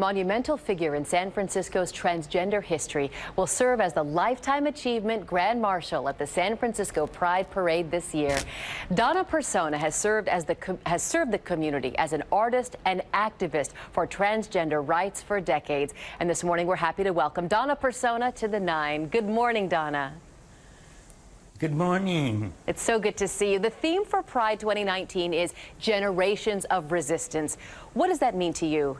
Monumental figure in San Francisco's transgender history will serve as the Lifetime Achievement Grand Marshal at the San Francisco Pride Parade this year. Donna Personna has served the community as an artist and activist for transgender rights for decades. And this morning, we're happy to welcome Donna Personna to the 9. Good morning, Donna. Good morning. It's so good to see you. The theme for Pride 2019 is Generations of Resistance. What does that mean to you?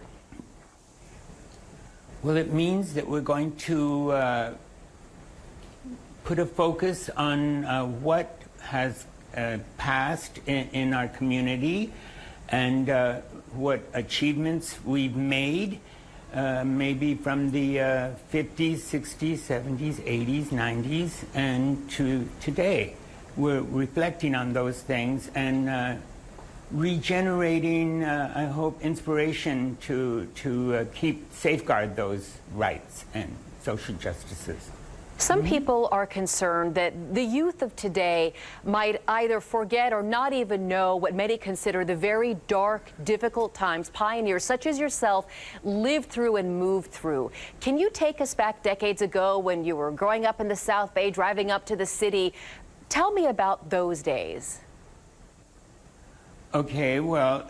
Well, it means that we're going to put a focus on what has passed in our community and what achievements we've made, maybe from the 50s, 60s, 70s, 80s, 90s, and to today. We're reflecting on those things and regenerating, I hope, inspiration to safeguard those rights and social justices. Some people are concerned that the youth of today might either forget or not even know what many consider the very dark, difficult times pioneers such as yourself lived through and moved through. Can you take us back decades ago when you were growing up in the South Bay, driving up to the city? Tell me about those days. Okay, well,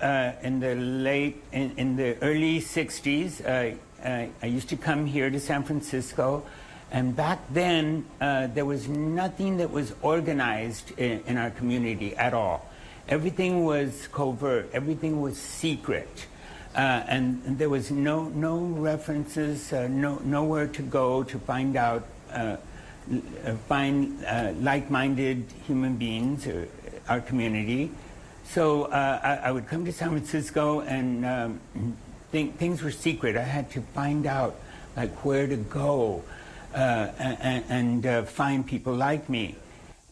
in the early 60s, I used to come here to San Francisco, and back then there was nothing that was organized in our community at all. Everything was covert, everything was secret, and there was no references, nowhere to go to find out, find like-minded human beings, or our community. So I would come to San Francisco and things were secret. I had to find out like where to go and find people like me.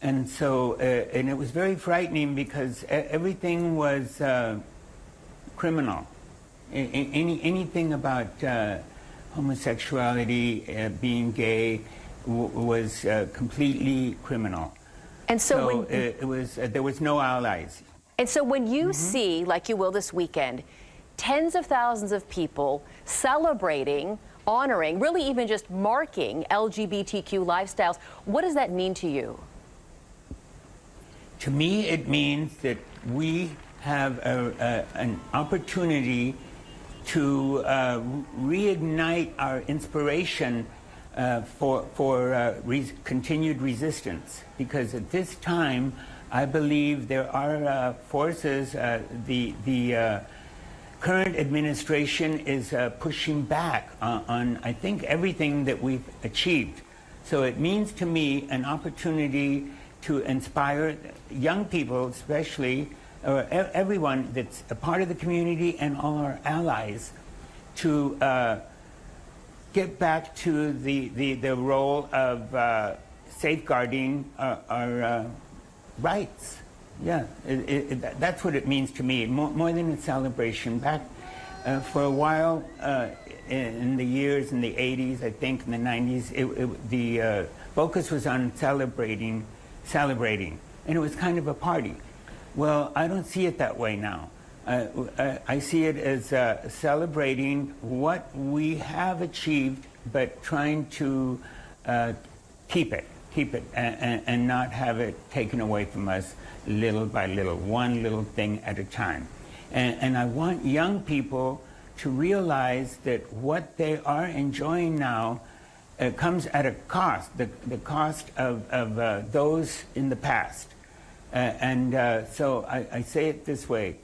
And so, and it was very frightening because everything was criminal. Anything about homosexuality, being gay was completely criminal. And so, there was no allies. And so when you see, like you will this weekend, tens of thousands of people celebrating, honoring, really even just marking LGBTQ lifestyles, what does that mean to you? To me, it means that we have an opportunity to reignite our inspiration for continued resistance. Because at this time, I believe there are forces, the current administration is pushing back on, I think, everything that we've achieved. So it means to me an opportunity to inspire young people, especially, or everyone that's a part of the community and all our allies, to get back to the role of safeguarding our rights. Yeah, that's what it means to me, more than a celebration. Back for a while, in the years in the 80s, I think, in the 90s, the focus was on celebrating, and it was kind of a party. Well, I don't see it that way now. I see it as celebrating what we have achieved, but trying to keep it and not have it taken away from us little by little, one little thing at a time. And I want young people to realize that what they are enjoying now comes at a cost, the cost of those in the past. So I say it this way,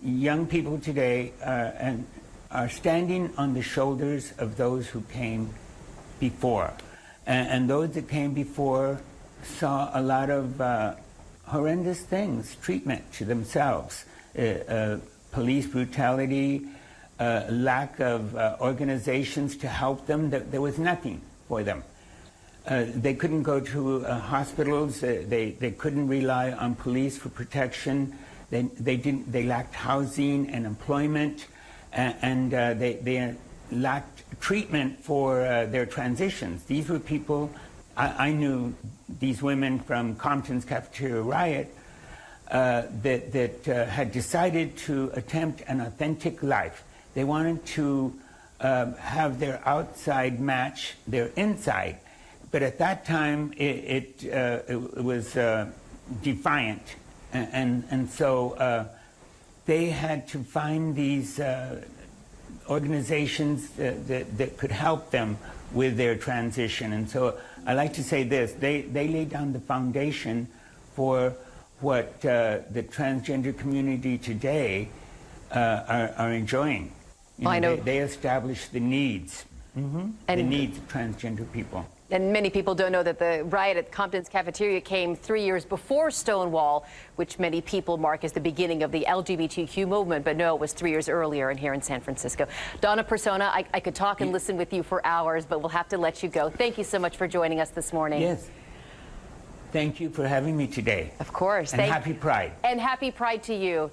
young people today are standing on the shoulders of those who came before. And those that came before saw a lot of horrendous things, treatment to themselves, police brutality, lack of organizations to help them. There was nothing for them. They couldn't go to hospitals. They couldn't rely on police for protection. They lacked housing and employment, and they lacked treatment for their transitions. These were people, I knew these women from Compton's cafeteria riot that had decided to attempt an authentic life. They wanted to have their outside match their inside. But at that time, it was defiant. And so they had to find these organizations that could help them with their transition. And so I like to say this, they laid down the foundation for what the transgender community today are enjoying. I know. They established the needs, the needs of transgender people. And many people don't know that the riot at Compton's cafeteria came 3 years before Stonewall, which many people mark as the beginning of the LGBTQ movement. But no, it was 3 years earlier and here in San Francisco. Donna Personna, I could talk and listen with you for hours, but we'll have to let you go. Thank you so much for joining us this morning. Yes. Thank you for having me today. Of course. And happy Pride. And happy Pride to you.